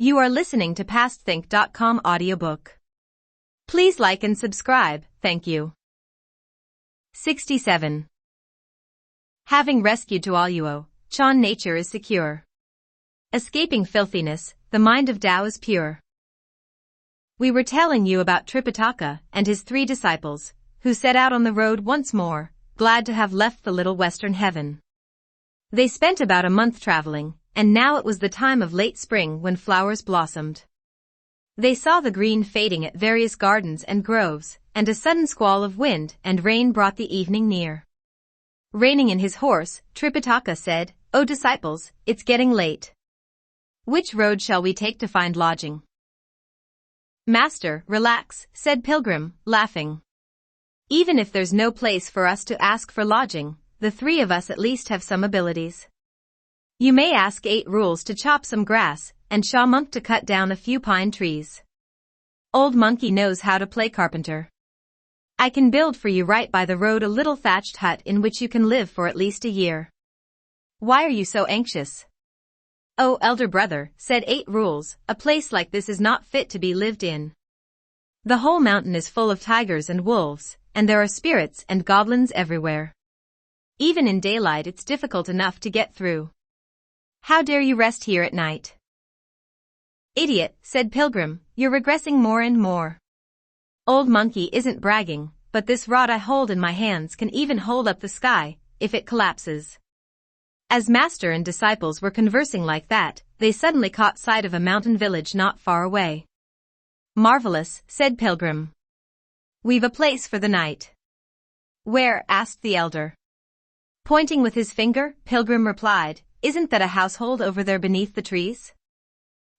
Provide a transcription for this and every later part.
You are listening to PastThink.com audiobook. Please like and subscribe, thank you. 67. Having rescued Tualuo, Chan nature is secure. Escaping filthiness, the mind of Tao is pure. We were telling you about Tripitaka and his 3 disciples, who set out on the road once more, glad to have left the little western heaven. They spent about a month traveling, and now it was the time of late spring when flowers blossomed. They saw the green fading at various gardens and groves, and a sudden squall of wind and rain brought the evening near. Reining in his horse, Tripitaka said, "O disciples, it's getting late. Which road shall we take to find lodging?" "Master, relax," said Pilgrim, laughing. "Even if there's no place for us to ask for lodging, the 3 of us at least have some abilities. You may ask 8 Rules to chop some grass, and Shaw Monk to cut down a few pine trees. Old Monkey knows how to play carpenter. I can build for you right by the road a little thatched hut in which you can live for at least a year. Why are you so anxious?" "Oh, elder brother," said 8 Rules, "a place like this is not fit to be lived in. The whole mountain is full of tigers and wolves, and there are spirits and goblins everywhere. Even in daylight it's difficult enough to get through. How dare you rest here at night?" "Idiot," said Pilgrim, "you're regressing more and more. Old Monkey isn't bragging, but this rod I hold in my hands can even hold up the sky, if it collapses." As master and disciples were conversing like that, they suddenly caught sight of a mountain village not far away. "Marvelous," said Pilgrim. "We've a place for the night." "Where?" asked the elder. Pointing with his finger, Pilgrim replied, "Isn't that a household over there beneath the trees?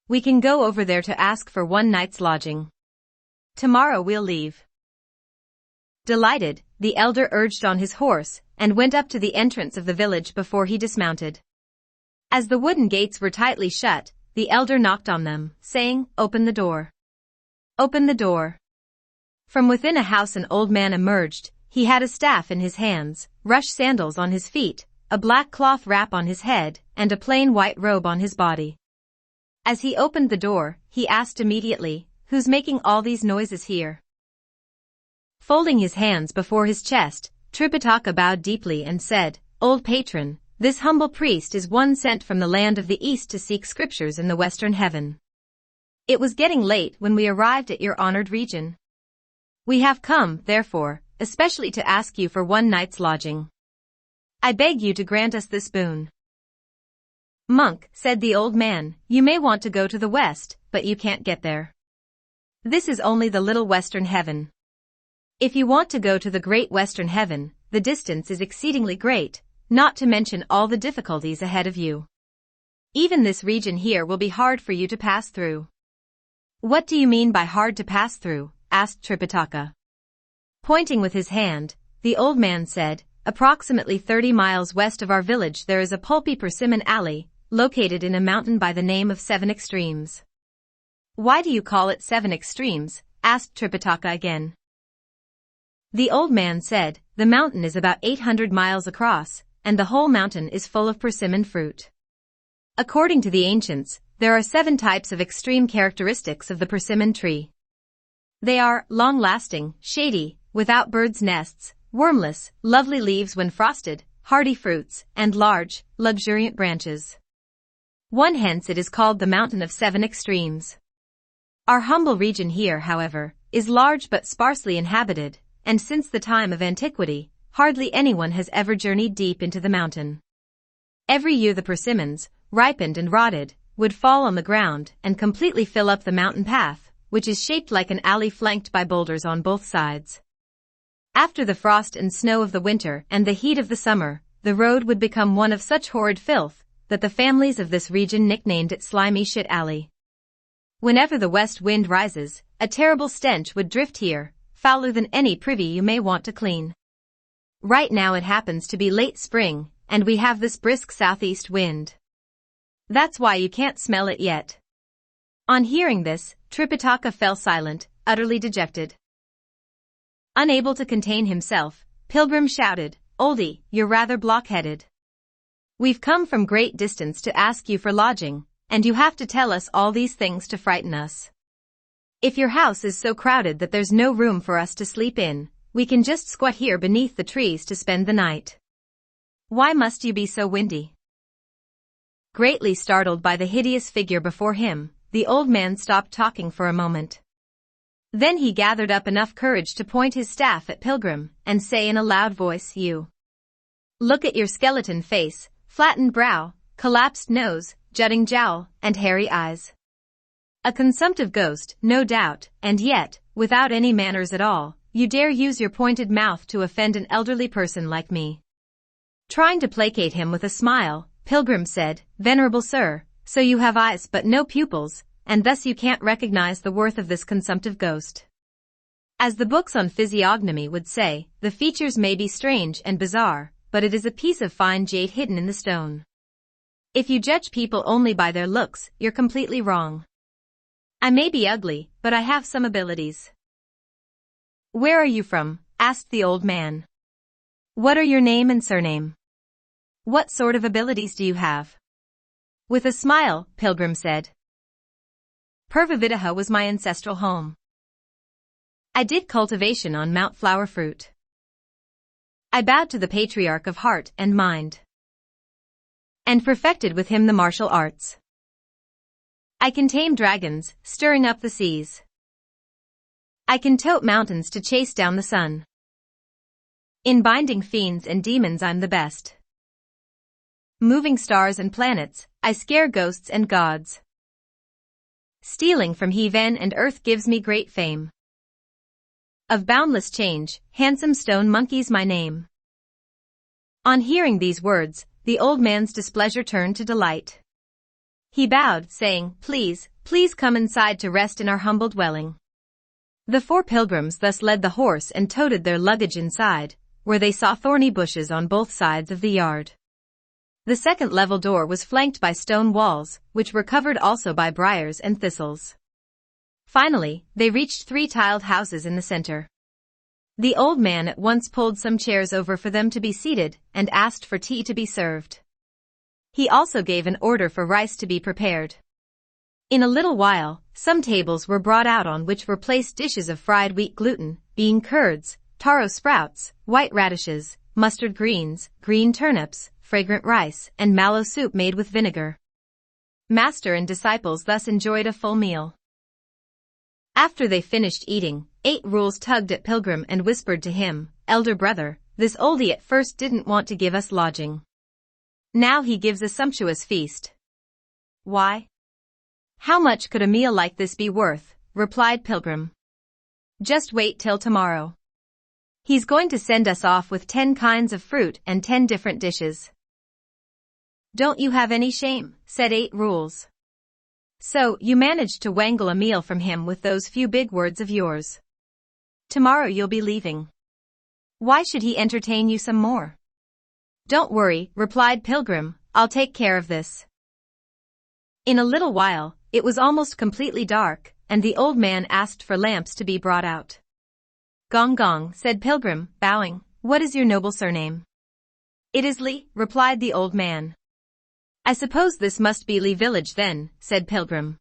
We can go over there to ask for one night's lodging. Tomorrow we'll leave." Delighted, the elder urged on his horse, and went up to the entrance of the village before he dismounted. As the wooden gates were tightly shut, the elder knocked on them, saying, "Open the door. Open the door." From within a house an old man emerged. He had a staff in his hands, rush sandals on his feet, a black cloth wrap on his head, and a plain white robe on his body. As he opened the door, he asked immediately, "Who's making all these noises here?" Folding his hands before his chest, Tripitaka bowed deeply and said, "Old patron, this humble priest is one sent from the land of the east to seek scriptures in the western heaven. It was getting late when we arrived at your honored region. We have come, therefore, especially to ask you for one night's lodging. I beg you to grant us this boon." "Monk," said the old man, "you may want to go to the west, but you can't get there. This is only the little western heaven. If you want to go to the great western heaven, the distance is exceedingly great, not to mention all the difficulties ahead of you. Even this region here will be hard for you to pass through." "What do you mean by hard to pass through?" asked Tripitaka. Pointing with his hand, the old man said, "Approximately 30 miles west of our village there is a pulpy persimmon alley, located in a mountain by the name of 7 Extremes." "Why do you call it 7 Extremes?" asked Tripitaka again. The old man said, "The mountain is about 800 miles across, and the whole mountain is full of persimmon fruit. According to the ancients, there are 7 types of extreme characteristics of the persimmon tree. They are long-lasting, shady, without birds' nests, wormless, lovely leaves when frosted, hardy fruits, and large, luxuriant branches. Hence it is called the Mountain of 7 Extremes. Our humble region here, however, is large but sparsely inhabited, and since the time of antiquity, hardly anyone has ever journeyed deep into the mountain. Every year the persimmons, ripened and rotted, would fall on the ground and completely fill up the mountain path, which is shaped like an alley flanked by boulders on both sides. After the frost and snow of the winter and the heat of the summer, the road would become one of such horrid filth that the families of this region nicknamed it Slimy Shit Alley. Whenever the west wind rises, a terrible stench would drift here, fouler than any privy you may want to clean. Right now it happens to be late spring, and we have this brisk southeast wind. That's why you can't smell it yet." On hearing this, Tripitaka fell silent, utterly dejected. Unable to contain himself, Pilgrim shouted, "Oldie, you're rather blockheaded. We've come from great distance to ask you for lodging, and you have to tell us all these things to frighten us. If your house is so crowded that there's no room for us to sleep in, we can just squat here beneath the trees to spend the night. Why must you be so windy?" Greatly startled by the hideous figure before him, the old man stopped talking for a moment. Then he gathered up enough courage to point his staff at Pilgrim and say in a loud voice, "You look at your skeleton face, flattened brow, collapsed nose, jutting jowl, and hairy eyes. A consumptive ghost, no doubt, and yet, without any manners at all, you dare use your pointed mouth to offend an elderly person like me." Trying to placate him with a smile, Pilgrim said, "Venerable sir, so you have eyes but no pupils, and thus you can't recognize the worth of this consumptive ghost. As the books on physiognomy would say, the features may be strange and bizarre, but it is a piece of fine jade hidden in the stone. If you judge people only by their looks, you're completely wrong. I may be ugly, but I have some abilities." "Where are you from?" asked the old man. "What are your name and surname? What sort of abilities do you have?" With a smile, Pilgrim said, "Purva was my ancestral home. I did cultivation on Mount Flower Fruit. I bowed to the patriarch of heart and mind, and perfected with him the martial arts. I can tame dragons, stirring up the seas. I can tote mountains to chase down the sun. In binding fiends and demons I'm the best. Moving stars and planets, I scare ghosts and gods. Stealing from heaven and earth gives me great fame. Of boundless change, handsome stone monkey's my name." On hearing these words, the old man's displeasure turned to delight. He bowed, saying, "Please, please come inside to rest in our humble dwelling." The four pilgrims thus led the horse and toted their luggage inside, where they saw thorny bushes on both sides of the yard. The second level door was flanked by stone walls, which were covered also by briars and thistles. Finally, they reached three tiled houses in the center. The old man at once pulled some chairs over for them to be seated and asked for tea to be served. He also gave an order for rice to be prepared. In a little while, some tables were brought out on which were placed dishes of fried wheat gluten, bean curds, taro sprouts, white radishes, mustard greens, green turnips, fragrant rice, and mallow soup made with vinegar. Master and disciples thus enjoyed a full meal. After they finished eating, 8 Rules tugged at Pilgrim and whispered to him, "Elder brother, this oldie at first didn't want to give us lodging. Now he gives a sumptuous feast. Why? How much could a meal like this be worth?" replied Pilgrim. "Just wait till tomorrow. He's going to send us off with 10 kinds of fruit and 10 different dishes." "Don't you have any shame?" said 8 Rules. "So, you managed to wangle a meal from him with those few big words of yours. Tomorrow you'll be leaving. Why should he entertain you some more?" "Don't worry," replied Pilgrim, "I'll take care of this." In a little while, it was almost completely dark, and the old man asked for lamps to be brought out. "Gong gong," said Pilgrim, bowing. "What is your noble surname?" "It is Li," replied the old man. "I suppose this must be Li village then," said Pilgrim.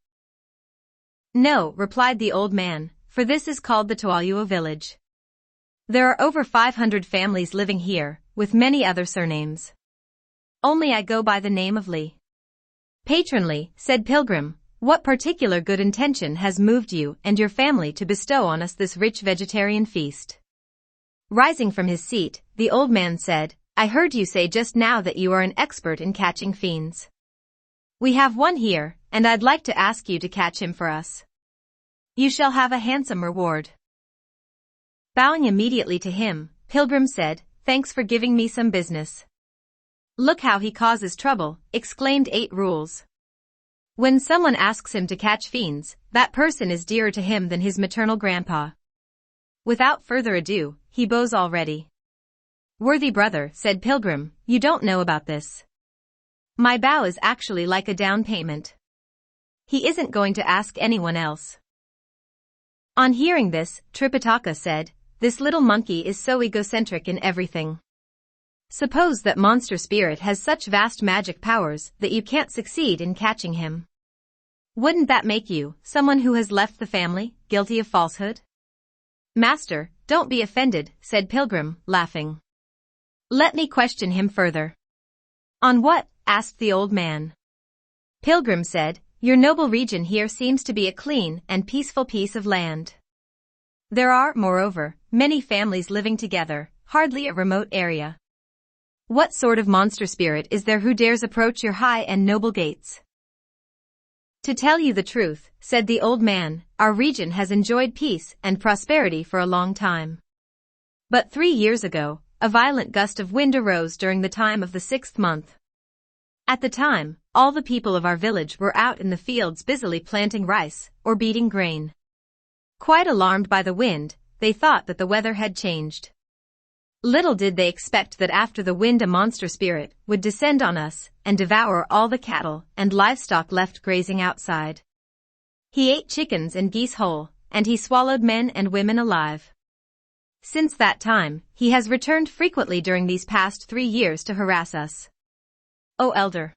"No," replied the old man, "for this is called the Toaluo village. There are over 500 families living here, with many other surnames. Only I go by the name of Li." "Patronly," said Pilgrim, "what particular good intention has moved you and your family to bestow on us this rich vegetarian feast?" Rising from his seat, the old man said, "I heard you say just now that you are an expert in catching fiends. We have one here, and I'd like to ask you to catch him for us. You shall have a handsome reward." Bowing immediately to him, Pilgrim said, "Thanks for giving me some business." "Look how he causes trouble," exclaimed 8 Rules. "When someone asks him to catch fiends, that person is dearer to him than his maternal grandpa. Without further ado, he bows already." "Worthy brother," said Pilgrim, "you don't know about this. My bow is actually like a down payment. He isn't going to ask anyone else." On hearing this, Tripitaka said, "This little monkey is so egocentric in everything. Suppose that monster spirit has such vast magic powers that you can't succeed in catching him. Wouldn't that make you, someone who has left the family, guilty of falsehood? Master, don't be offended, said Pilgrim, laughing. Let me question him further. On what? Asked the old man. Pilgrim said, your noble region here seems to be a clean and peaceful piece of land. There are, moreover, many families living together, hardly a remote area. What sort of monster spirit is there who dares approach your high and noble gates? To tell you the truth, said the old man, our region has enjoyed peace and prosperity for a long time. But 3 years ago, a violent gust of wind arose during the time of the 6th month. At the time, all the people of our village were out in the fields busily planting rice or beating grain. Quite alarmed by the wind, they thought that the weather had changed. Little did they expect that after the wind a monster spirit would descend on us and devour all the cattle and livestock left grazing outside. He ate chickens and geese whole, and he swallowed men and women alive. Since that time, he has returned frequently during these past 3 years to harass us. O elder!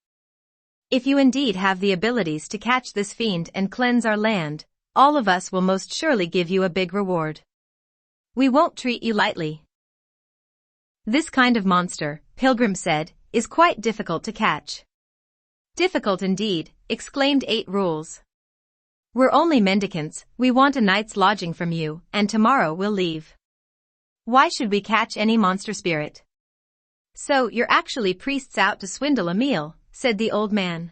If you indeed have the abilities to catch this fiend and cleanse our land, all of us will most surely give you a big reward. We won't treat you lightly. This kind of monster, Pilgrim said, is quite difficult to catch. Difficult indeed, exclaimed 8 Rules. We're only mendicants, we want a night's lodging from you, and tomorrow we'll leave. Why should we catch any monster spirit? So you're actually priests out to swindle a meal, said the old man.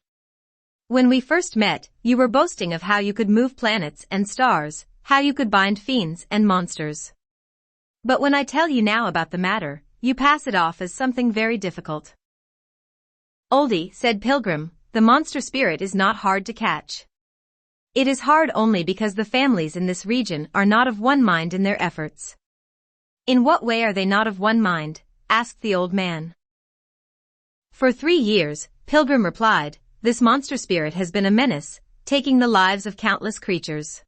When we first met, you were boasting of how you could move planets and stars, how you could bind fiends and monsters. But when I tell you now about the matter, you pass it off as something very difficult. Oldie, said Pilgrim, the monster spirit is not hard to catch. It is hard only because the families in this region are not of one mind in their efforts. In what way are they not of one mind? Asked the old man. For 3 years, Pilgrim replied, this monster spirit has been a menace, taking the lives of countless creatures.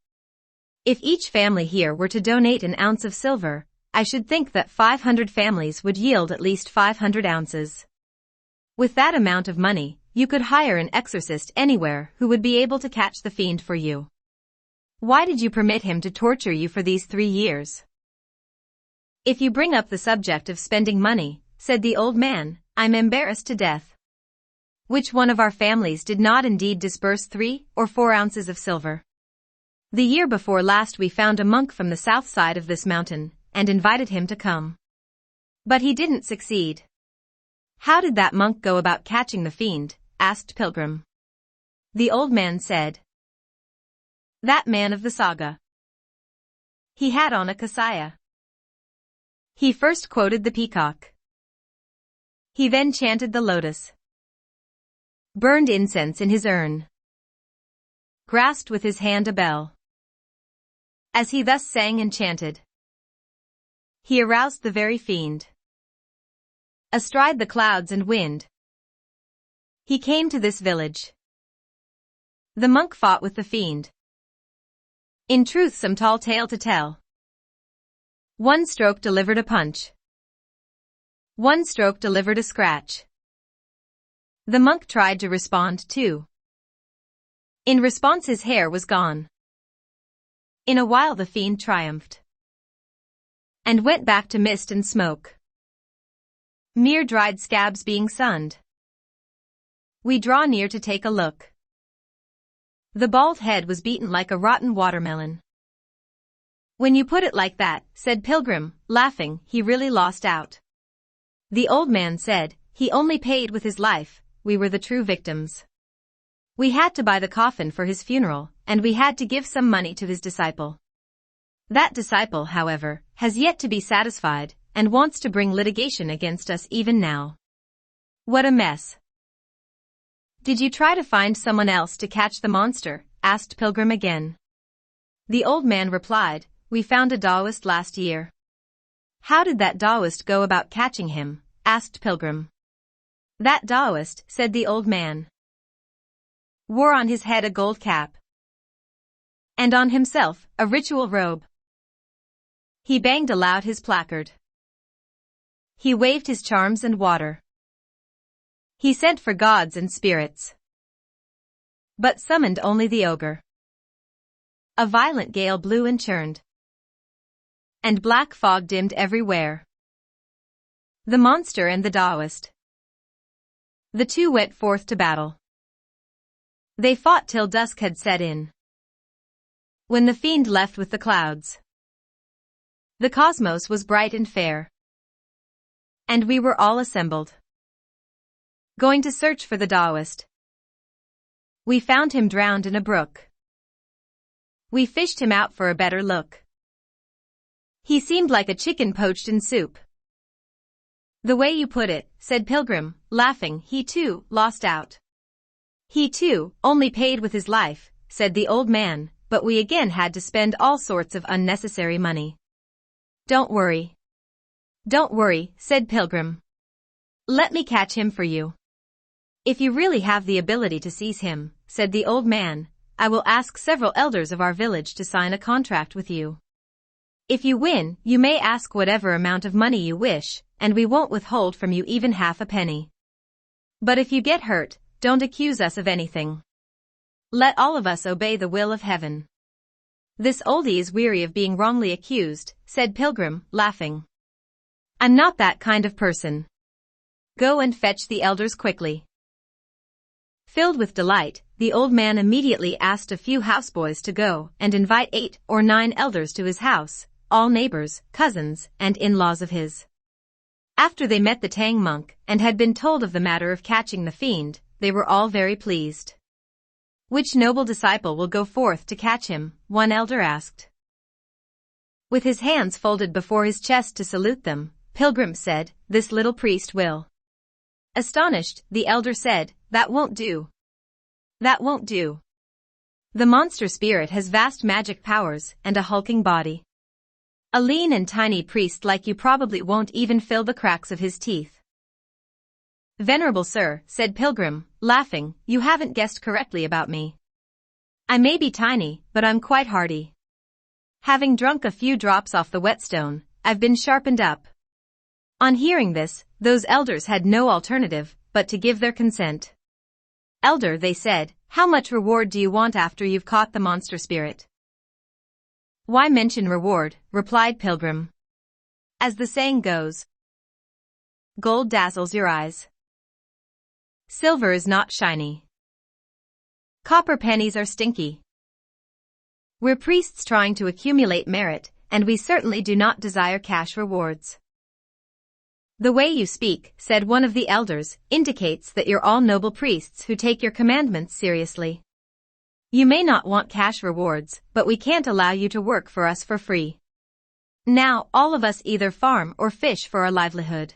If each family here were to donate an ounce of silver, I should think that 500 families would yield at least 500 ounces. With that amount of money, you could hire an exorcist anywhere who would be able to catch the fiend for you. Why did you permit him to torture you for these 3 years? If you bring up the subject of spending money, said the old man, I'm embarrassed to death. Which one of our families did not indeed disburse 3 or 4 ounces of silver? The year before last we found a monk from the south side of this mountain, and invited him to come. But he didn't succeed. How did that monk go about catching the fiend? Asked Pilgrim. The old man said. That man of the saga. He had on a kasaya. He first quoted the peacock. He then chanted the lotus. Burned incense in his urn. Grasped with his hand a bell. As he thus sang and chanted, he aroused the very fiend. Astride the clouds and wind, he came to this village. The monk fought with the fiend. In truth some tall tale to tell. One stroke delivered a punch. One stroke delivered a scratch. The monk tried to respond too. In response his hair was gone. In a while the fiend triumphed. And went back to mist and smoke. Mere dried scabs being sunned. We draw near to take a look. The bald head was beaten like a rotten watermelon. When you put it like that, said Pilgrim, laughing, he really lost out. The old man said, he only paid with his life, we were the true victims. We had to buy the coffin for his funeral, and we had to give some money to his disciple. That disciple, however, has yet to be satisfied, and wants to bring litigation against us even now. What a mess. Did you try to find someone else to catch the monster? Asked Pilgrim again. The old man replied, we found a Taoist last year. How did that Taoist go about catching him? Asked Pilgrim. That Taoist, said the old man, wore on his head a gold cap, and on himself a ritual robe. He banged aloud his placard. He waved his charms and water. He sent for gods and spirits. but summoned only the ogre. A violent gale blew and churned, and black fog dimmed everywhere. The monster and the Taoist. The two went forth to battle. They fought till dusk had set in, when the fiend left with the clouds. The cosmos was bright and fair, and we were all assembled, going to search for the Taoist. We found him drowned in a brook. We fished him out for a better look. He seemed like a chicken poached in soup. The way you put it, said Pilgrim, laughing. He too, lost out. He too, only paid with his life, said the old man, but we again had to spend all sorts of unnecessary money. Don't worry. Don't worry, said Pilgrim. Let me catch him for you. If you really have the ability to seize him, said the old man, I will ask several elders of our village to sign a contract with you. If you win, you may ask whatever amount of money you wish, and we won't withhold from you even half a penny. But if you get hurt, don't accuse us of anything. Let all of us obey the will of heaven. This oldie is weary of being wrongly accused, said Pilgrim, laughing. I'm not that kind of person. Go and fetch the elders quickly. Filled with delight, the old man immediately asked a few houseboys to go and invite 8 or 9 elders to his house, all neighbors, cousins, and in-laws of his. After they met the Tang monk and had been told of the matter of catching the fiend, they were all very pleased. Which noble disciple will go forth to catch him? One elder asked. With his hands folded before his chest to salute them, Pilgrim said, this little priest will. Astonished, the elder said, that won't do. That won't do. The monster spirit has vast magic powers and a hulking body. A lean and tiny priest like you probably won't even fill the cracks of his teeth. Venerable sir, said Pilgrim, laughing, you haven't guessed correctly about me. I may be tiny, but I'm quite hardy. Having drunk a few drops off the whetstone, I've been sharpened up. On hearing this, those elders had no alternative but to give their consent. Elder, they said, how much reward do you want after you've caught the monster spirit? Why mention reward, replied Pilgrim. As the saying goes, gold dazzles your eyes. Silver is not shiny. Copper pennies are stinky. We're priests trying to accumulate merit, and we certainly do not desire cash rewards. The way you speak, said one of the elders, indicates that you're all noble priests who take your commandments seriously. You may not want cash rewards, but we can't allow you to work for us for free. Now, all of us either farm or fish for our livelihood.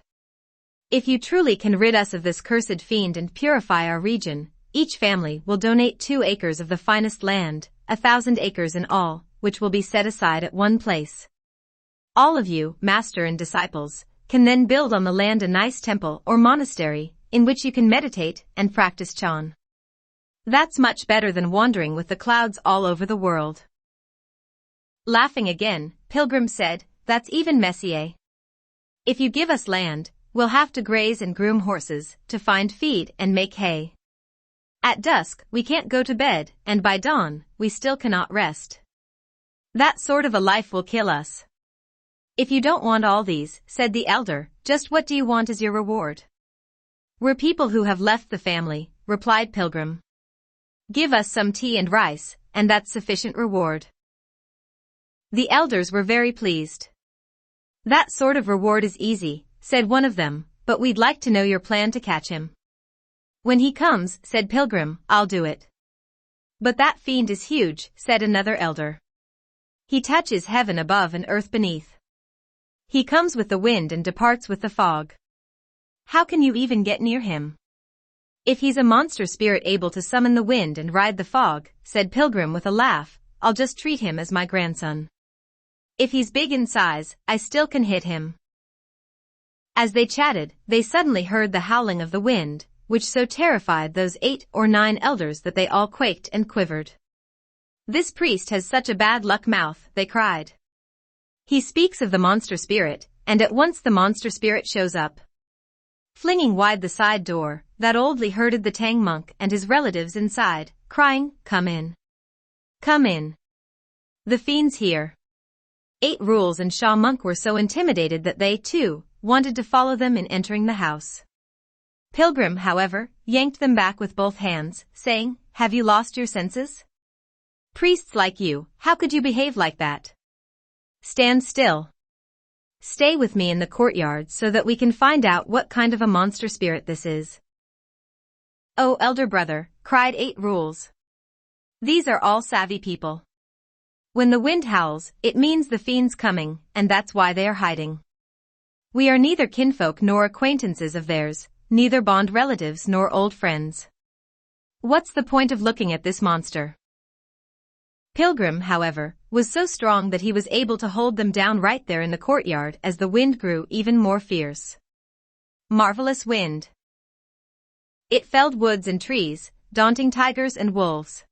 If you truly can rid us of this cursed fiend and purify our region, each family will donate 2 acres of the finest land, 1,000 acres in all, which will be set aside at one place. All of you, master and disciples, can then build on the land a nice temple or monastery, in which you can meditate and practice Chan. That's much better than wandering with the clouds all over the world. Laughing again, Pilgrim said, that's even messier. If you give us land, we'll have to graze and groom horses, to find feed and make hay. At dusk, we can't go to bed, and by dawn, we still cannot rest. That sort of a life will kill us. If you don't want all these, said the elder, just what do you want as your reward? We're people who have left the family, replied Pilgrim. Give us some tea and rice, and that's sufficient reward. The elders were very pleased. That sort of reward is easy, said one of them, but we'd like to know your plan to catch him. When he comes, said Pilgrim, I'll do it. But that fiend is huge, said another elder. He touches heaven above and earth beneath. He comes with the wind and departs with the fog. How can you even get near him? If he's a monster spirit able to summon the wind and ride the fog, said Pilgrim with a laugh, I'll just treat him as my grandson. If he's big in size, I still can hit him. As they chatted, they suddenly heard the howling of the wind, which so terrified those 8 or 9 elders that they all quaked and quivered. This priest has such a bad luck mouth, they cried. He speaks of the monster spirit, and at once the monster spirit shows up. Flinging wide the side door, that oldly herded the Tang monk and his relatives inside, crying, "Come in. Come in. The fiend's here." 8 Rules and Sha Monk were so intimidated that they, too, wanted to follow them in entering the house. Pilgrim, however, yanked them back with both hands, saying, "Have you lost your senses? Priests like you, how could you behave like that? Stand still. Stay with me in the courtyard so that we can find out what kind of a monster spirit this is." "Oh, elder brother," cried 8 Rules. "These are all savvy people. When the wind howls, it means the fiend's coming, and that's why they are hiding. We are neither kinfolk nor acquaintances of theirs, neither bond relatives nor old friends. What's the point of looking at this monster?" Pilgrim, however, was so strong that he was able to hold them down right there in the courtyard as the wind grew even more fierce. Marvelous wind. It felled woods and trees, daunting tigers and wolves.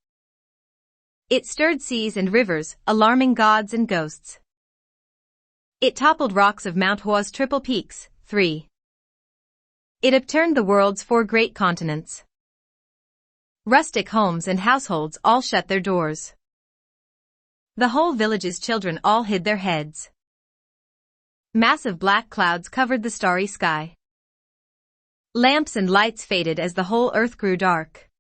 It stirred seas and rivers, alarming gods and ghosts. It toppled rocks of Mount Hua's triple peaks, 3. It upturned the world's 4 great continents. Rustic homes and households all shut their doors. The whole village's children all hid their heads. Massive black clouds covered the starry sky. Lamps and lights faded as the whole earth grew dark.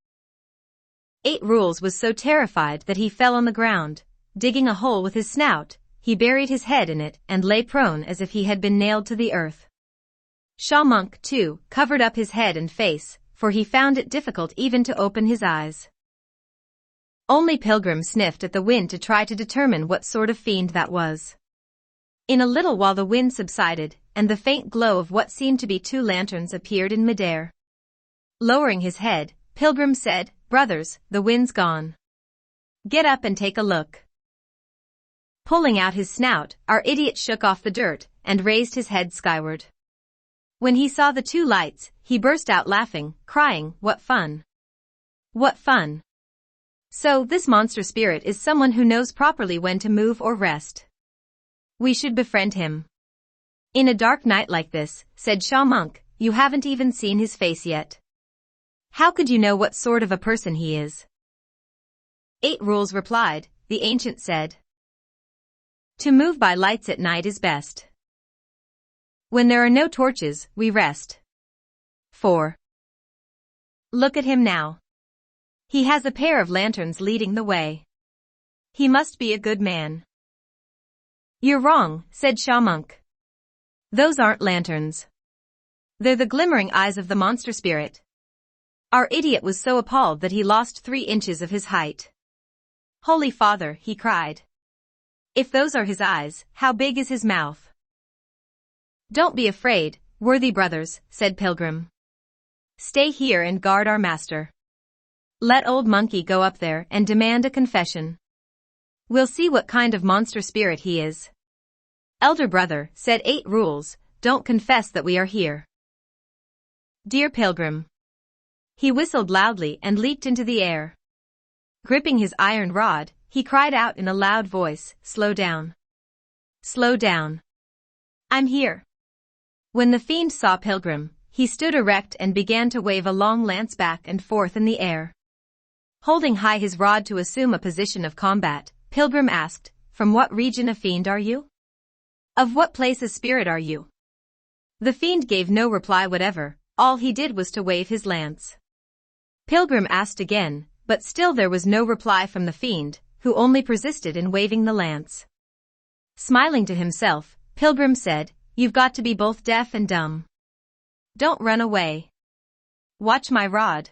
8 Rules was so terrified that he fell on the ground. Digging a hole with his snout, he buried his head in it and lay prone as if he had been nailed to the earth. Sha Monk, too, covered up his head and face, for he found it difficult even to open his eyes. Only Pilgrim sniffed at the wind to try to determine what sort of fiend that was. In a little while the wind subsided, and the faint glow of what seemed to be 2 lanterns appeared in midair. Lowering his head, Pilgrim said, "Brothers, the wind's gone. Get up and take a look." Pulling out his snout, our idiot shook off the dirt and raised his head skyward. When he saw the 2 lights, he burst out laughing, crying, "What fun! What fun! So, this monster spirit is someone who knows properly when to move or rest. We should befriend him." "In a dark night like this," said Sha Monk, "you haven't even seen his face yet. How could you know what sort of a person he is?" 8 Rules replied, "The ancient said, to move by lights at night is best. When there are no torches, we rest. 4. Look at him now. He has a pair of lanterns leading the way. He must be a good man." "You're wrong," said Sha Monk. "Those aren't lanterns. They're the glimmering eyes of the monster spirit." Our idiot was so appalled that he lost 3 inches of his height. "Holy Father," he cried. "If those are his eyes, how big is his mouth?" "Don't be afraid, worthy brothers," said Pilgrim. "Stay here and guard our master. Let old Monkey go up there and demand a confession. We'll see what kind of monster spirit he is." "Elder brother," said 8 Rules, "don't confess that we are here. Dear Pilgrim." He whistled loudly and leaped into the air. Gripping his iron rod, he cried out in a loud voice, "Slow down. Slow down. I'm here." When the fiend saw Pilgrim, he stood erect and began to wave a long lance back and forth in the air. Holding high his rod to assume a position of combat, Pilgrim asked, "From what region a fiend are you? Of what place a spirit are you?" The fiend gave no reply whatever, all he did was to wave his lance. Pilgrim asked again, but still there was no reply from the fiend, who only persisted in waving the lance. Smiling to himself, Pilgrim said, "You've got to be both deaf and dumb. Don't run away. Watch my rod."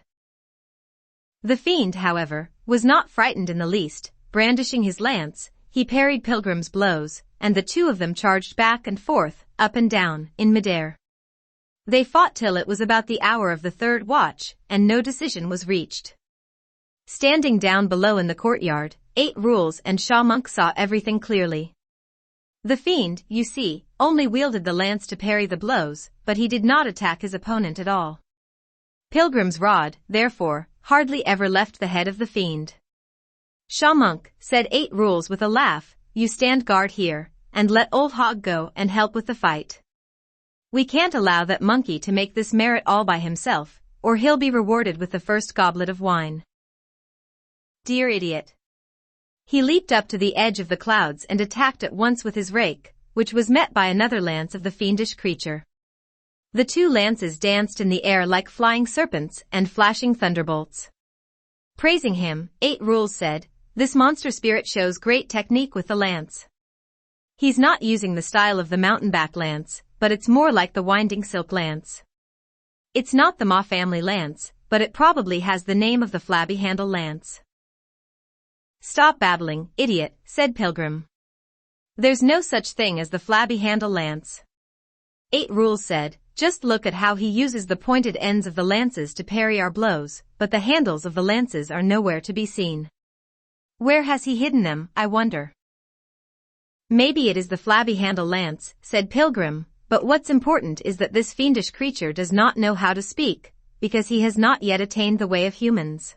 The fiend, however, was not frightened in the least. Brandishing his lance, he parried Pilgrim's blows, and the 2 of them charged back and forth, up and down, in midair. They fought till it was about the hour of the 3rd watch, and no decision was reached. Standing down below in the courtyard, 8 Rules and Sha Monk saw everything clearly. The fiend, you see, only wielded the lance to parry the blows, but he did not attack his opponent at all. Pilgrim's rod, therefore, hardly ever left the head of the fiend. "Sha Monk," said 8 Rules with a laugh, "you stand guard here, and let old Hog go and help with the fight. We can't allow that monkey to make this merit all by himself, or he'll be rewarded with the first goblet of wine." Dear idiot. He leaped up to the edge of the clouds and attacked at once with his rake, which was met by another lance of the fiendish creature. The two lances danced in the air like flying serpents and flashing thunderbolts. Praising him, 8 Rules said, "This monster spirit shows great technique with the lance. He's not using the style of the mountain-back lance, but it's more like the winding silk lance. It's not the Ma family lance, but it probably has the name of the flabby handle lance." "Stop babbling, idiot," said Pilgrim. "There's no such thing as the flabby handle lance." 8 Rules said, "Just look at how he uses the pointed ends of the lances to parry our blows, but the handles of the lances are nowhere to be seen. Where has he hidden them, I wonder?" "Maybe it is the flabby handle lance," said Pilgrim, "but what's important is that this fiendish creature does not know how to speak, because he has not yet attained the way of humans.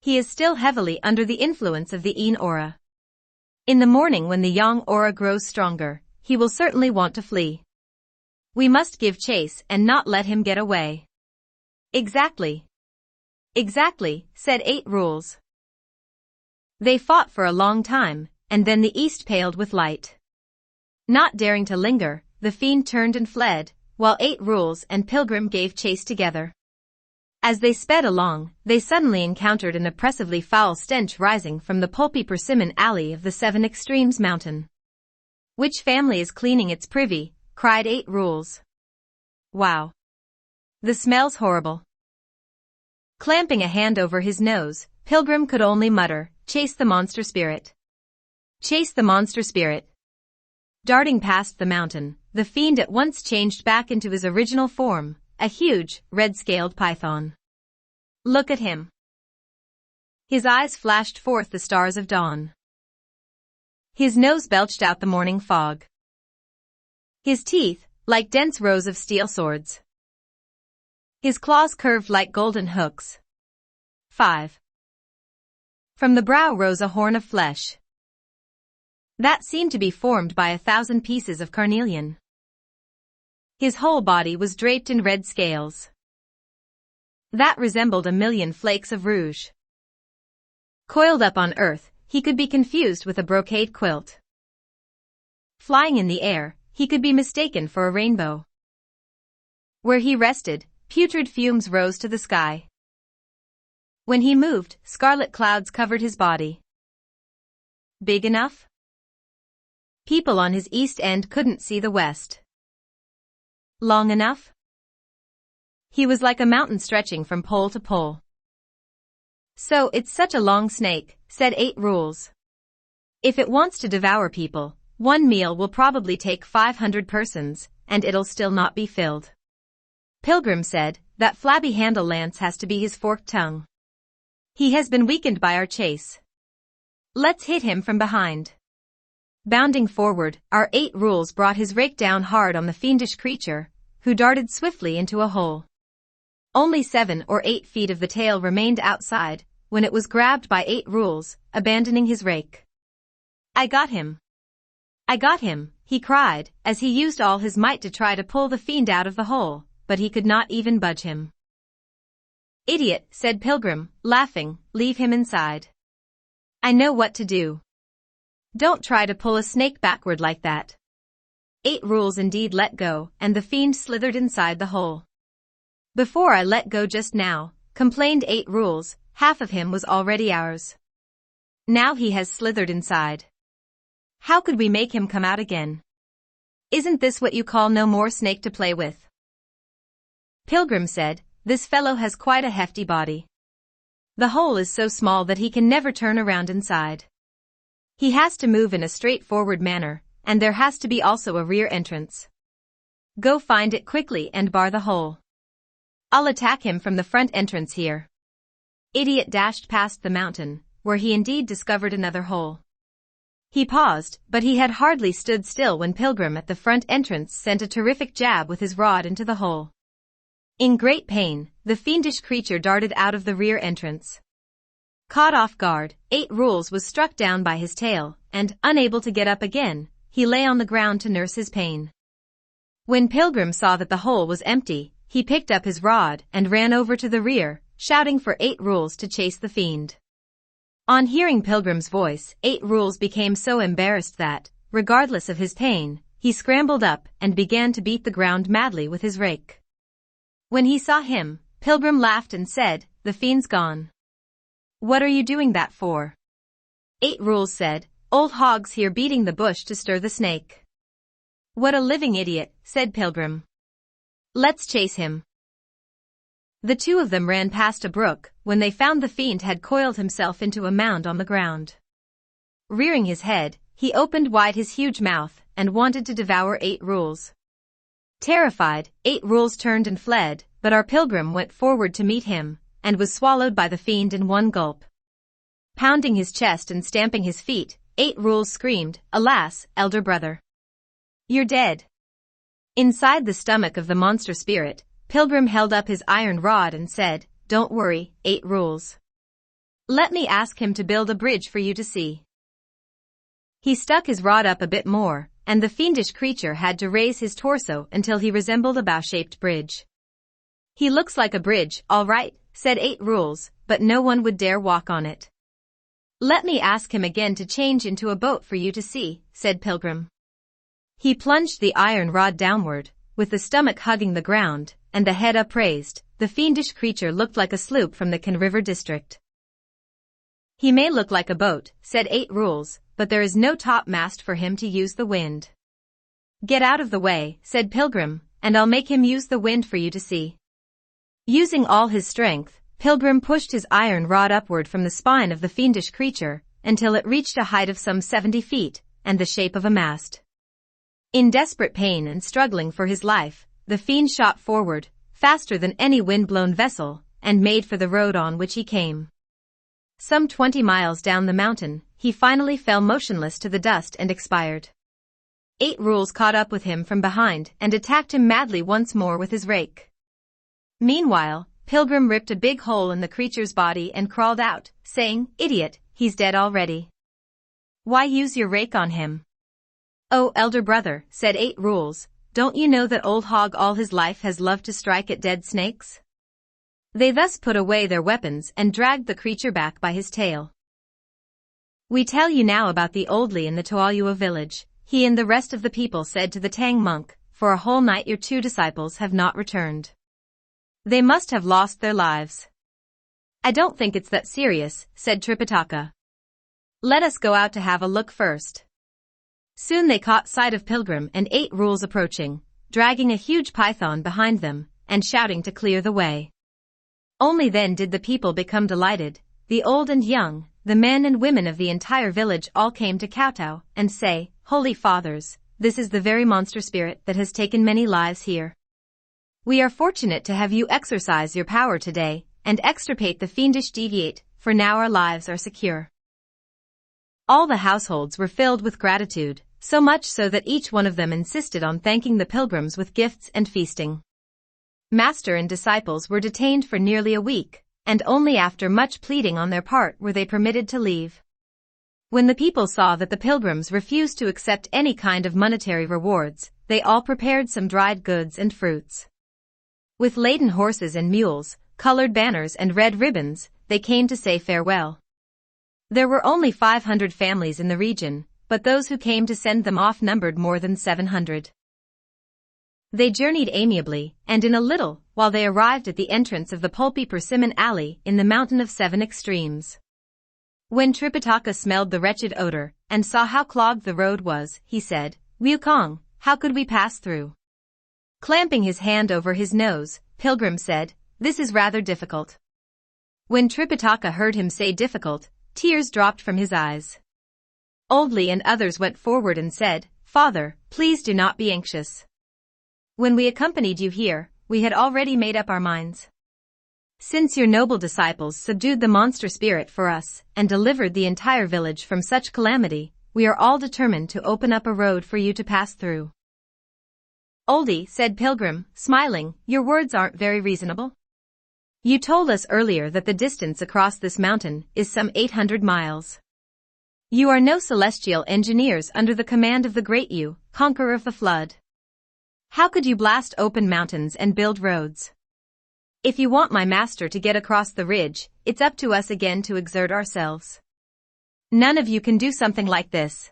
He is still heavily under the influence of the Yin aura. In the morning when the Yang aura grows stronger, he will certainly want to flee. We must give chase and not let him get away." "Exactly. Exactly," said 8 Rules. They fought for a long time, and then the east paled with light. Not daring to linger, the fiend turned and fled, while 8 Rules and Pilgrim gave chase together. As they sped along, they suddenly encountered an oppressively foul stench rising from the pulpy persimmon alley of the 7 Extremes mountain. "Which family is cleaning its privy?" cried 8 Rules. "Wow. The smell's horrible." Clamping a hand over his nose, Pilgrim could only mutter, "Chase the monster spirit. Chase the monster spirit." Darting past the mountain, the fiend at once changed back into his original form, a huge, red-scaled python. Look at him. His eyes flashed forth the stars of dawn. His nose belched out the morning fog. His teeth, like dense rows of steel swords. His claws curved like golden hooks. 5. From the brow rose a horn of flesh that seemed to be formed by 1,000 pieces of carnelian. His whole body was draped in red scales that resembled 1,000,000 flakes of rouge. Coiled up on earth, he could be confused with a brocade quilt. Flying in the air, he could be mistaken for a rainbow. Where he rested, putrid fumes rose to the sky. When he moved, scarlet clouds covered his body. Big enough? People on his east end couldn't see the west. Long enough? He was like a mountain stretching from pole to pole. "So it's such a long snake," said 8 Rules. "If it wants to devour people, one meal will probably take 500 persons, and it'll still not be filled." Pilgrim said, "That flabby handle lance has to be his forked tongue. He has been weakened by our chase. Let's hit him from behind." Bounding forward, our 8 Rules brought his rake down hard on the fiendish creature, who darted swiftly into a hole. Only 7 or 8 feet of the tail remained outside, when it was grabbed by 8 Rules, abandoning his rake. "I got him! I got him!" he cried, as he used all his might to try to pull the fiend out of the hole, but he could not even budge him. "Idiot," said Pilgrim, laughing, "leave him inside. I know what to do. Don't try to pull a snake backward like that." 8 Rules indeed let go, and the fiend slithered inside the hole. "Before I let go just now," complained 8 Rules, "half of him was already ours. Now he has slithered inside. How could we make him come out again? Isn't this what you call no more snake to play with?" Pilgrim said, "This fellow has quite a hefty body. The hole is so small that he can never turn around inside. He has to move in a straightforward manner, and there has to be also a rear entrance. Go find it quickly and bar the hole. I'll attack him from the front entrance here." Idiot dashed past the mountain, where he indeed discovered another hole. He paused, but he had hardly stood still when Pilgrim at the front entrance sent a terrific jab with his rod into the hole. In great pain, the fiendish creature darted out of the rear entrance. Caught off guard, 8 Rules was struck down by his tail, and, unable to get up again, he lay on the ground to nurse his pain. When Pilgrim saw that the hole was empty, he picked up his rod and ran over to the rear, shouting for 8 Rules to chase the fiend. On hearing Pilgrim's voice, 8 Rules became so embarrassed that, regardless of his pain, he scrambled up and began to beat the ground madly with his rake. When he saw him, Pilgrim laughed and said, "The fiend's gone." "What are you doing that for?" 8 Rules said, "Old Hog's here beating the bush to stir the snake." "What a living idiot," said Pilgrim. "Let's chase him." The two of them ran past a brook when they found the fiend had coiled himself into a mound on the ground. Rearing his head, he opened wide his huge mouth and wanted to devour 8 Rules. Terrified, 8 Rules turned and fled, but our Pilgrim went forward to meet him and was swallowed by the fiend in one gulp. Pounding his chest and stamping his feet, 8 Rules screamed, "Alas, elder brother! You're dead." Inside the stomach of the monster spirit, Pilgrim held up his iron rod and said, "Don't worry, 8 Rules. Let me ask him to build a bridge for you to see." He stuck his rod up a bit more, and the fiendish creature had to raise his torso until he resembled a bow-shaped bridge. "He looks like a bridge, all right," said 8 Rules, "but no one would dare walk on it." "Let me ask him again to change into a boat for you to see," said Pilgrim. He plunged the iron rod downward, with the stomach hugging the ground, and the head upraised. The fiendish creature looked like a sloop from the Kan River district. "He may look like a boat," said 8 Rules, "but there is no topmast for him to use the wind." "Get out of the way," said Pilgrim, "and I'll make him use the wind for you to see." Using all his strength, Pilgrim pushed his iron rod upward from the spine of the fiendish creature until it reached a height of some 70 feet and the shape of a mast. In desperate pain and struggling for his life, the fiend shot forward, faster than any wind-blown vessel, and made for the road on which he came. Some 20 miles down the mountain, he finally fell motionless to the dust and expired. 8 Rules caught up with him from behind and attacked him madly once more with his rake. Meanwhile, Pilgrim ripped a big hole in the creature's body and crawled out, saying, "Idiot, he's dead already. Why use your rake on him?" "Oh, elder brother," said 8 Rules, "don't you know that Old Hog all his life has loved to strike at dead snakes?" They thus put away their weapons and dragged the creature back by his tail. "We tell you now about the Oldly in the Toaluo village," he and the rest of the people said to the Tang monk, "for a whole night your 2 disciples have not returned. They must have lost their lives." "I don't think it's that serious," said Tripitaka. "Let us go out to have a look first." Soon they caught sight of Pilgrim and 8 Rules approaching, dragging a huge python behind them, and shouting to clear the way. Only then did the people become delighted. The old and young, the men and women of the entire village all came to kowtow and say, "Holy Fathers, this is the very monster spirit that has taken many lives here. We are fortunate to have you exercise your power today, and extirpate the fiendish deviate, for now our lives are secure." All the households were filled with gratitude, so much so that each one of them insisted on thanking the pilgrims with gifts and feasting. Master and disciples were detained for nearly a week, and only after much pleading on their part were they permitted to leave. When the people saw that the pilgrims refused to accept any kind of monetary rewards, they all prepared some dried goods and fruits. With laden horses and mules, colored banners and red ribbons, they came to say farewell. There were only 500 families in the region, but those who came to send them off numbered more than 700. They journeyed amiably, and in a little while they arrived at the entrance of the pulpy persimmon alley in the Mountain of 7 Extremes. When Tripitaka smelled the wretched odor, and saw how clogged the road was, he said, "Wukong, how could we pass through?" Clamping his hand over his nose, Pilgrim said, "This is rather difficult." When Tripitaka heard him say difficult, tears dropped from his eyes. Oldly and others went forward and said, "Father, please do not be anxious. When we accompanied you here, we had already made up our minds. Since your noble disciples subdued the monster spirit for us and delivered the entire village from such calamity, we are all determined to open up a road for you to pass through." "Oldie," said Pilgrim, smiling, "your words aren't very reasonable. You told us earlier that the distance across this mountain is some 800 miles. You are no celestial engineers under the command of the great Yu, conqueror of the flood. How could you blast open mountains and build roads? If you want my master to get across the ridge, it's up to us again to exert ourselves." None of you can do something like this.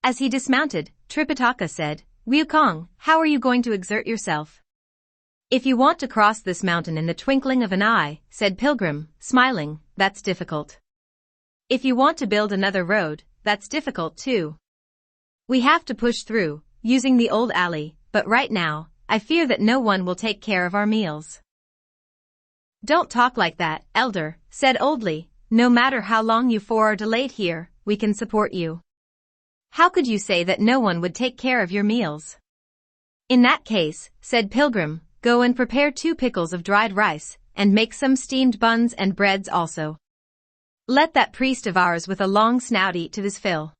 As he dismounted, Tripitaka said, Wukong, how are you going to exert yourself? If you want to cross this mountain in the twinkling of an eye, said Pilgrim, smiling, that's difficult. If you want to build another road, that's difficult too. We have to push through, using the old alley, but right now, I fear that no one will take care of our meals. Don't talk like that, Elder, said Oldly, no matter how long you four are delayed here, we can support you. How could you say that no one would take care of your meals? In that case, said Pilgrim, go and prepare 2 pickles of dried rice, and make some steamed buns and breads also. Let that priest of ours with a long snout eat to his fill.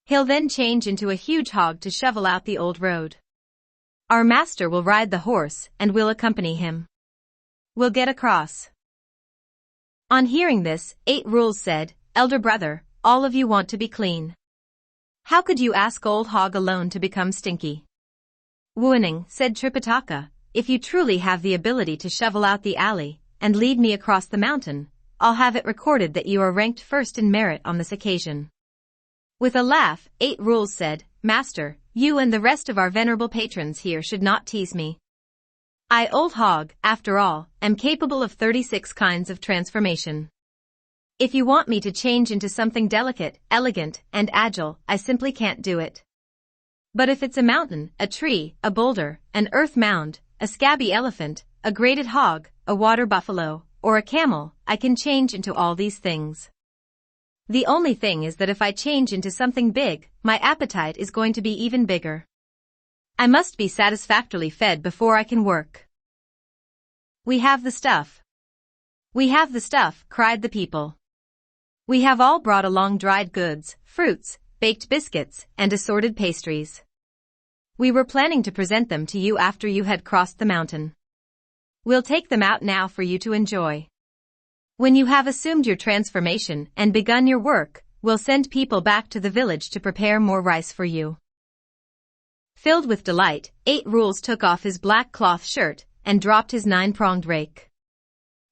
He'll then change into a huge hog to shovel out the old road. Our master will ride the horse and we'll accompany him. We'll get across. On hearing this, 8 Rules said, Elder brother, all of you want to be clean. How could you ask old hog alone to become stinky? Wuning, said Tripitaka, if you truly have the ability to shovel out the alley and lead me across the mountain, I'll have it recorded that you are ranked first in merit on this occasion. With a laugh, 8 Rules said, Master, you and the rest of our venerable patrons here should not tease me. I, old hog, after all, am capable of 36 kinds of transformation. If you want me to change into something delicate, elegant, and agile, I simply can't do it. But if it's a mountain, a tree, a boulder, an earth mound, a scabby elephant, a grated hog, a water buffalo, or a camel, I can change into all these things. The only thing is that if I change into something big, my appetite is going to be even bigger. I must be satisfactorily fed before I can work. We have the stuff. We have the stuff, cried the people. We have all brought along dried goods, fruits, baked biscuits, and assorted pastries. We were planning to present them to you after you had crossed the mountain. We'll take them out now for you to enjoy. When you have assumed your transformation and begun your work, we'll send people back to the village to prepare more rice for you. Filled with delight, 8 Rules took off his black cloth shirt and dropped his 9-pronged rake.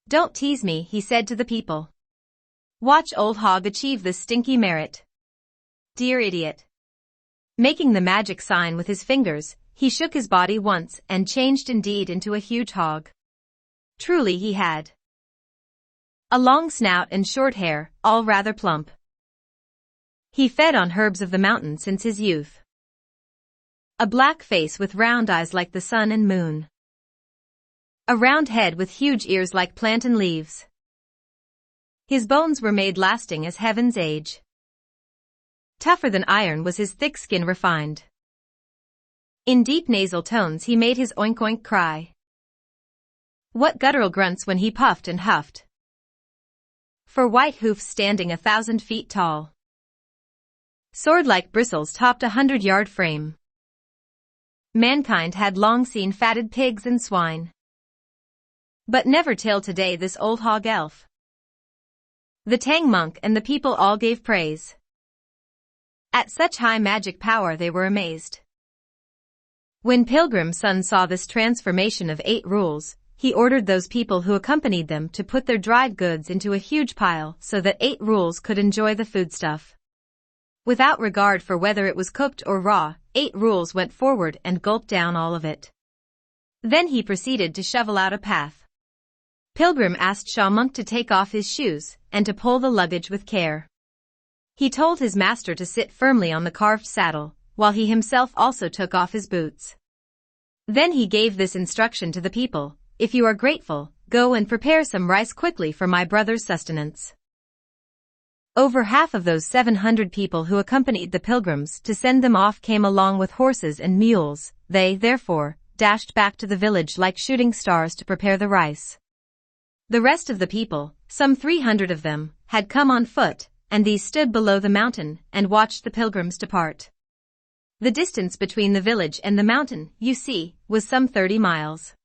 Don't tease me, he said to the people. Watch old hog achieve this stinky merit. Dear idiot. Making the magic sign with his fingers, he shook his body once and changed indeed into a huge hog. Truly he had a long snout and short hair, all rather plump. He fed on herbs of the mountain since his youth. A black face with round eyes like the sun and moon. A round head with huge ears like plantain leaves. His bones were made lasting as heaven's age. Tougher than iron was his thick skin refined. In deep nasal tones he made his oink oink cry. What guttural grunts when he puffed and huffed. For white hoofs standing 1,000 feet tall. Sword-like bristles topped 100-yard frame. Mankind had long seen fatted pigs and swine. But never till today this old hog elf. The Tang monk and the people all gave praise. At such high magic power they were amazed. When Pilgrim's son saw this transformation of 8 Rules, he ordered those people who accompanied them to put their dried goods into a huge pile so that 8 Rules could enjoy the foodstuff. Without regard for whether it was cooked or raw, 8 Rules went forward and gulped down all of it. Then he proceeded to shovel out a path. Pilgrim asked Shaw Monk to take off his shoes and to pull the luggage with care. He told his master to sit firmly on the carved saddle, while he himself also took off his boots. Then he gave this instruction to the people, if you are grateful, go and prepare some rice quickly for my brother's sustenance. Over half of those 700 people who accompanied the pilgrims to send them off came along with horses and mules. They, therefore, dashed back to the village like shooting stars to prepare the rice. The rest of the people, some 300 of them, had come on foot, and these stood below the mountain and watched the pilgrims depart. The distance between the village and the mountain, you see, was some 30 miles.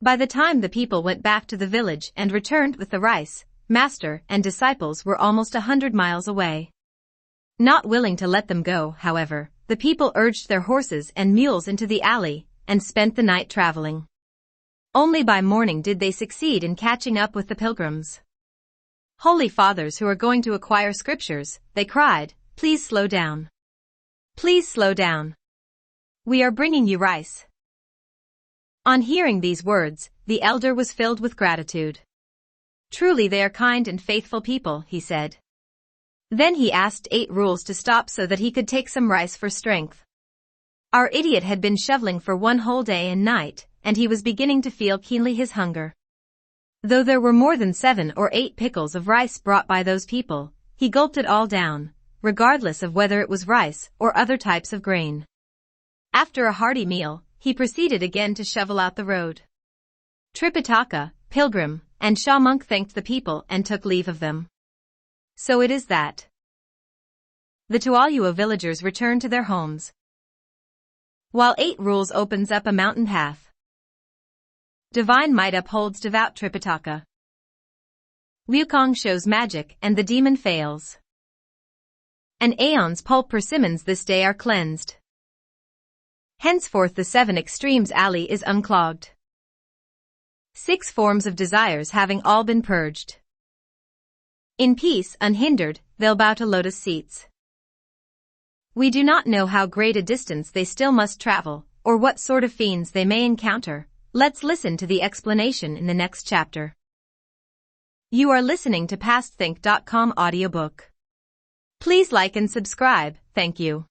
By the time the people went back to the village and returned with the rice, master and disciples were almost 100 miles away. Not willing to let them go, however, the people urged their horses and mules into the alley and spent the night traveling. Only by morning did they succeed in catching up with the pilgrims. Holy fathers who are going to acquire scriptures, they cried, please slow down. Please slow down. We are bringing you rice. On hearing these words, the elder was filled with gratitude. Truly they are kind and faithful people, he said. Then he asked 8 rules to stop so that he could take some rice for strength. Our idiot had been shoveling for 1 whole day and night, and he was beginning to feel keenly his hunger. Though there were more than 7 or 8 pickles of rice brought by those people, he gulped it all down, regardless of whether it was rice or other types of grain. After a hearty meal, he proceeded again to shovel out the road. Tripitaka, Pilgrim, and Sha Monk thanked the people and took leave of them. So it is that the Tualuo villagers return to their homes, while 8 rules opens up a mountain path. Divine might upholds devout Tripitaka. Liukong shows magic and the demon fails. And Aeon's pulp persimmons this day are cleansed. Henceforth the 7 extremes alley is unclogged. 6 forms of desires having all been purged. In peace, unhindered, they'll bow to lotus seats. We do not know how great a distance they still must travel, or what sort of fiends they may encounter. Let's listen to the explanation in the next chapter. You are listening to PastThink.com audiobook. Please like and subscribe, thank you.